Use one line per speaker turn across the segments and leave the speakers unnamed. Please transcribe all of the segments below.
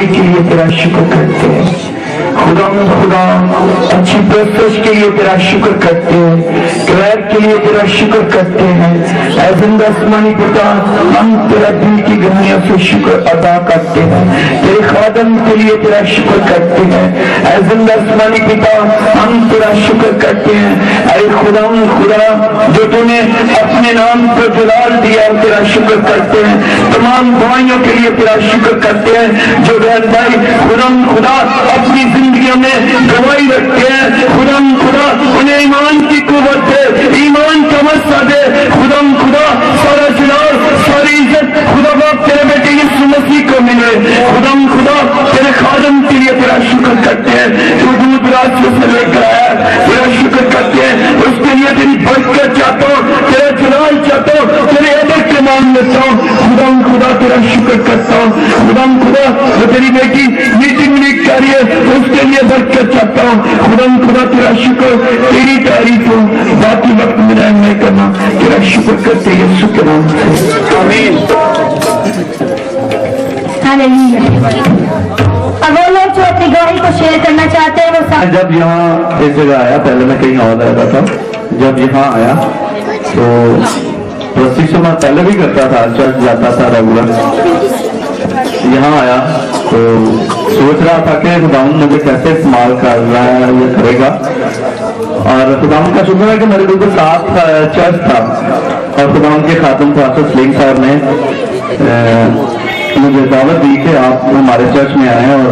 के लिए तेरा शुक्र करते हैं खुदा अच्छी परवरिश के लिए तेरा शुक्र करते हैं, खैर के लिए तेरा शुक्र करते हैं। ऐ जिंदा आसमानी पिता, हम तेरा दिल की गहराइयों से शुक्र अदा करते हैं, तेरे खादम के लिए तेरा शुक्र करते हैं। ऐ जिंदा आसमानी पिता, हम तेरा शुक्र करते हैं। अरे खुदा जो तूने अपने नाम पर जलाल दिया तेरा शुक्र करते हैं। तमाम भाइयों के लिए तेरा शुक्र करते हैं जो बहन भाई खुदा अपनी जिंदगियों में गवाही रखते हैं। खुदा उन्हें ईमान की कुव्वत दे, ईमान का मस्सा दे। खुदा सारा जलाल सारी इज्जत खुदा बाप तेरे बेटे यीशु मसीह को मिले। खुदा तेरे खादम के लिए तेरा शुक्र करते हैं जो दूर दराज से लेकर आया, तेरा शुक्र करते हैं। उसके लिए तेरी बरकत चाहता हूँ, तेरा जलाल चाहता हूँ, तेरे अदब के मान लेता हूँ। खुदा तेरा शुक्र करता हूँ। खुदा जो तेरी बेटी मीटिंग नहीं कर रही है उसके लिए बरकत चाहता हूँ। खुदा तेरा शुक्र, तेरी तारीफ हो। बाकी वक्त में नहीं करना, तेरा शुक्र करते यीशु के नाम से आमीन।
अब वो लोग जो अपनी गवाही को शेयर करना चाहते हैं वो
जब यहाँ इस जगह आया, पहले मैं कहीं और रहता था, जब यहाँ आया तो प्रशिक्षण मैं पहले भी करता था, चर्च जाता था रेगुलर। यहाँ आया तो सोच रहा था कि खुदावन मुझे कैसे इस्तेमाल कर रहा है, ये करेगा। और खुदावन का शुक्र है कि मेरे बिल्कुल साथ चर्च था और खुदावन के खातम पास्टर सलीम साहब ने मुझे दावत दी कि आप हमारे चर्च में आए और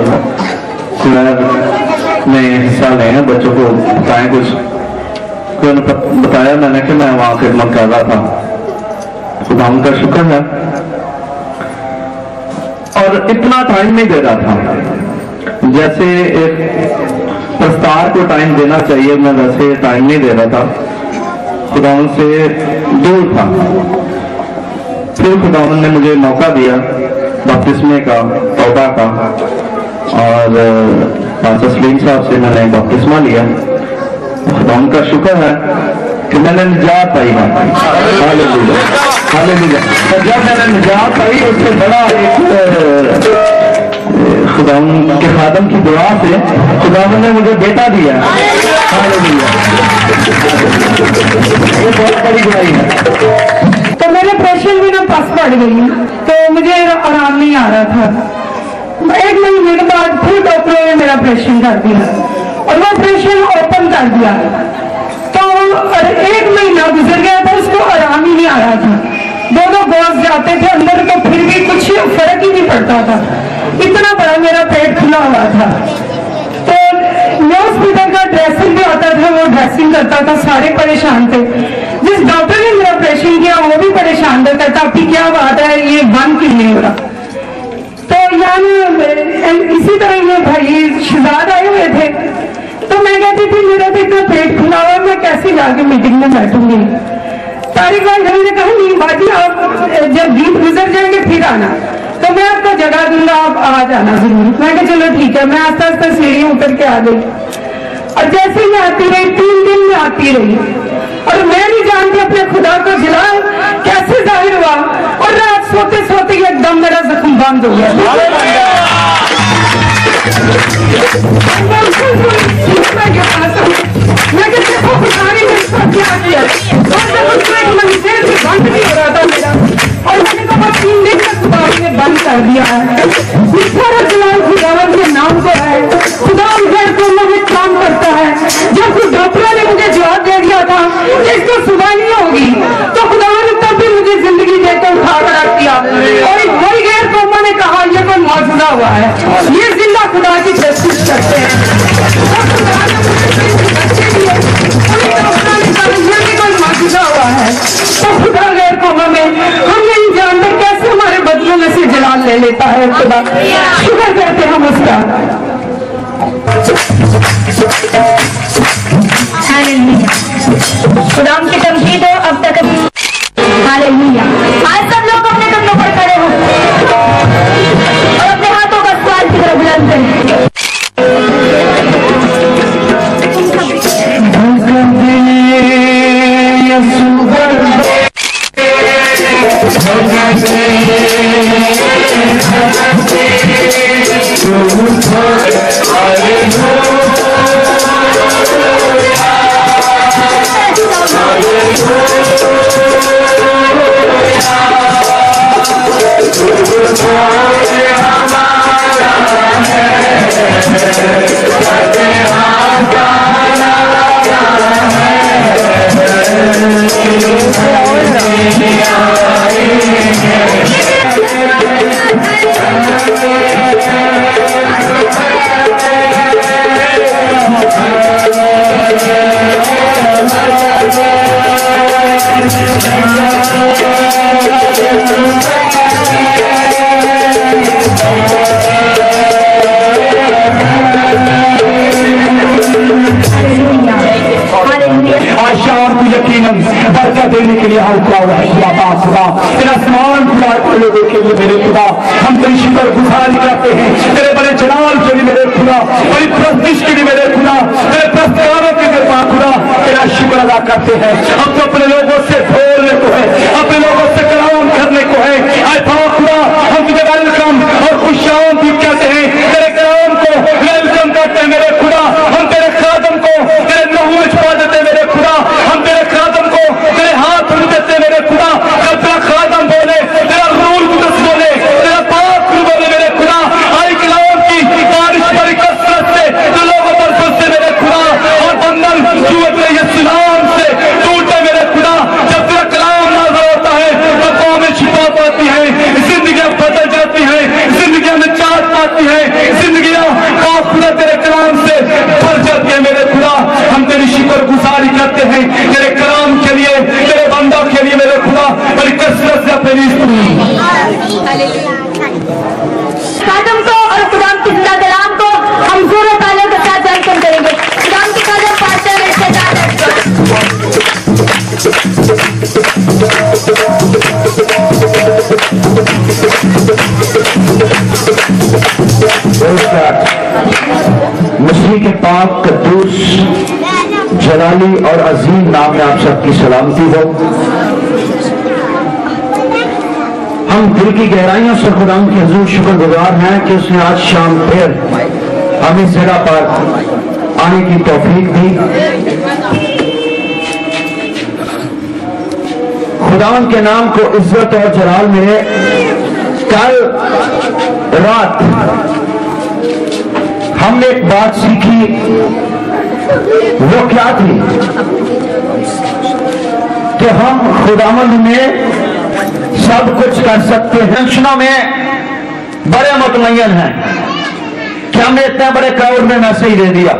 में हिस्सा लें, बच्चों को बताएं कुछ। बताया मैंने कि मैं वहाँ खिदमत कर रहा था। खुदा उनका शुक्र है। और इतना टाइम नहीं दे रहा था, जैसे एक प्रस्तार को टाइम देना चाहिए मैं वैसे टाइम नहीं दे रहा था। खुदा उनसे दूर था। फिर खुदा ने मुझे मौका दिया बपतिस्मे का, तौबा का, और पास्टर सलीम साहब से मैंने बपतिस्मा लिया। खुदा उनका शुक्र है कि मैंने निजात पाई है। Hallelujah hallelujah. जब मैंने निजात पाई उससे बड़ा एक खुदा के खादम की दुआ से खुदा ने मुझे बेटा दिया। हालेलुया, ये बहुत बड़ी बुराई है।
तो मेरे प्रेशर भी ना पस पड़ गई, तो मुझे आराम नहीं आ रहा था। एक महीने के बाद फिर डॉक्टरों ने मेरा ऑपरेशन कर दिया और वो ऑपरेशन ओपन कर दिया। तो एक महीना गुजर गया था, उसको आराम ही नहीं आ रहा था। दोनों गोश्त जाते थे अंदर तो फिर भी कुछ फर्क ही नहीं पड़ता था, इतना बड़ा मेरा पेट खुला हुआ था। तो मैं हॉस्पिटल का ड्रेसिंग भी आता था, वो ड्रेसिंग करता था, सारे परेशान थे। जिस डॉक्टर ने मेरा ऑपरेशन किया वो भी परेशान था, कहता आपकी क्या बात है, ये बंद क्यों नहीं हो रहा। तो यानी इसी तरह ये भाई शहजाद आए हुए थे, तो मैं कहती थी मेरा तो इतना पेट खुला हुआ, मैं कैसे जाके मीटिंग में बैठूंगी। तारिक भाई ने कहा नहीं बाजी आप जब गीत गुजर जाएंगे फिर आना, तो मैं आपको जगह दूंगा, आप आ जाना जरूर। मैं कहा चलो ठीक है। मैं आस्ता आस्ता सीढ़ियां उतर के आ गई और जैसे मैं आती रही 3 दिन में आती रही और मैं नहीं जानती अपने खुदा को जलाल कैसे जाहिर हुआ। और रात सोते सोते एकदम मेरा जख्म बंद हो गया। मैं देखो खुदा ने मेरे साथ क्या किया, बंद नहीं हो रहा था मेरा, और मैंने कहा 3 दिन तक खुदा ने बंद कर दिया है। सारा जलाल खुदावन के नाम को है। खुदा गैर कौमों में काम करता है। जब कुछ डॉक्टरों ने मुझे जवाब दे दिया था कि इसको सुबह नहीं होगी, तो खुदा ने तब भी मुझे जिंदगी देकर उठा कर रख दिया। और वही गैर कौमों ने कहा यह कोई मौजूदा हुआ है, ये जिंदा खुदा की तस्दीक करते हैं। हुआ है तो खुदा गैर कौमों में हम नहीं जानते कैसे हमारे बदलों में से जलाल ले लेता है खुदा। शुक्र कहते हम उसका।
खुदा की तमजीद हो अब तक। हालेलुया। आज सब लोग अपने कदमों पर खड़े हो और अपने हाथों का सवाल की तरफ बुलंद करें।
बरकत देने के लिए आसमान लोगों के लिए मेरे खुदा हम तेरी शुक्र गुजारी करते हैं, तेरे बड़े जलाल के लिए मेरे खुदा, बड़ी प्रस्तिश के लिए मेरे खुदा, तेरे प्रस्तावों के लिए खुदा तेरा शुक्र अदा करते हैं। हम तो अपने लोगों से बोलने को है, अपने लोगों से कलाम करने को है। आए खुदा हम तुझे वेलकम और खुशामदीद कहते हैं, तेरे कलाम को वेलकम करते हैं मेरे खुदा। हम तेरे खादम को तेरे लहू में छुपा देते मेरे खुदा, हम तेरे खादम को तेरे हाथ में देते मेरे खुदा। जब तेरा खादम बोले, तेरा रूल कुदस बोले, तेरा पाक बोले मेरे खुदा, आई कलाम की बारिश बड़ी कसरत से तो लोगों पर फंसते मेरे खुदा, और बंधन छुए यीशुनाम से टूटे मेरे खुदा। जब तेरा कलाम नाज़िल होता है तो कौमें छिपा पाती है, जिंदगियां बदल जाती है, जिंदगियां निजात पाती है, जिंदगियां खुदा तेरे कलाम से भर जाती है मेरे खुदा। हम तेरी शुक्र गुजारी करते हैं तेरे कलाम के लिए, तेरे बंदा के लिए मेरे खुदा, बड़ी कसरत से अपने
कादम को और खुदाम के जिंदा कलाम को हम जोर तालियों के साथ वेलकम करेंगे। खुदाम के कादम पास्टर
मसीह के पाक कद्दूस जलाली और अजीम नाम में आप सबकी सलामती हो। हम दिल की गहराइयों से खुदा के हुजूर शुक्रगुजार हैं कि उसने आज शाम फिर हमें इस जगह पर आने की तौफीक दी। खुदा के नाम को इज्जत और जलाल मिले। कल रात हमने एक बात सीखी, वो क्या थी कि हम खुदावंद में सब कुछ कर सकते हैं। फंक्शनों में बड़े मुतमय्यन हैं कि हमने इतने बड़े क्राउड में मैसेज दे दिया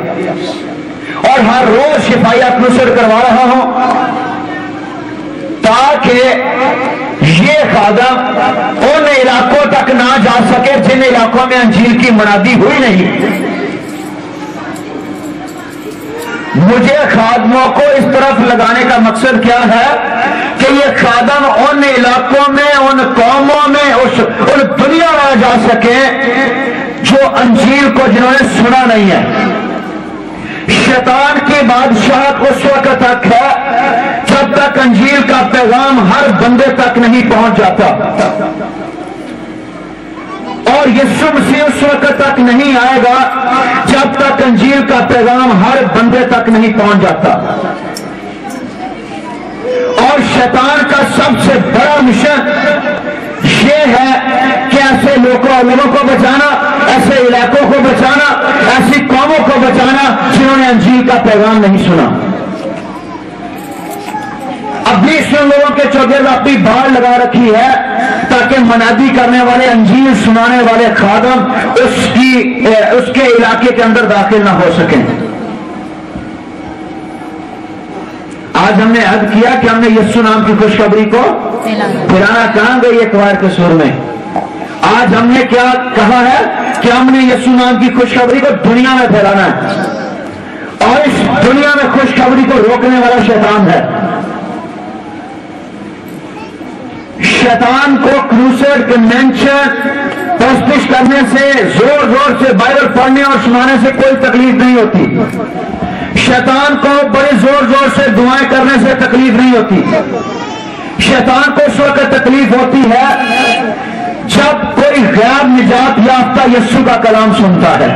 और हर रोज शिफाया क्रूसर करवा रहा हूं ताकि ये खादम उन इलाकों तक ना जा सके जिन इलाकों में अंजील की मनादी हुई नहीं। मुझे खादमों को इस तरफ लगाने का मकसद क्या है कि ये खादम उन इलाकों में, उन कौमों में, उन दुनिया में जा सके जो अंजील को जिन्होंने सुना नहीं है। शैतान की बादशाहत उस वक्त तक है जब तक अंजील का पैगाम हर बंदे तक नहीं पहुंच जाता, और यीशु मसीह उस वक्त तक नहीं आएगा जब तक अंजील का पैगाम हर बंदे तक नहीं पहुंच जाता। और शैतान का सबसे बड़ा मिशन ये है कि ऐसे लोगों को बचाना, ऐसे इलाकों को बचाना, ऐसी कौमों को बचाना जिन्होंने अंजील का पैगाम नहीं सुना। अब 20 लोगों के चौगिर्द अपनी भाड़ लगा रखी है ताकि मनादी करने वाले, अंजील सुनाने वाले खादम उसके इलाके के अंदर दाखिल ना हो सकें। आज हमने हद किया कि हमने यीशु नाम की खुशखबरी को फैलाना। कहां गई एक बार के सुर में? आज हमने क्या कहा है कि हमने यीशु नाम की खुशखबरी को दुनिया में फैलाना है, और इस दुनिया में खुशखबरी को रोकने वाला शैतान है। शैतान को क्रूसेड, कन्वेंशन, तस्दीश करने से, जोर जोर से बाइबल पढ़ने और सुनाने से कोई तकलीफ नहीं होती। शैतान को बड़े जोर जोर से दुआएं करने से तकलीफ नहीं होती। शैतान को उस वक्त तकलीफ होती है जब कोई कोई गैर निजात याफ्ता यस्सु का कलाम सुनता है।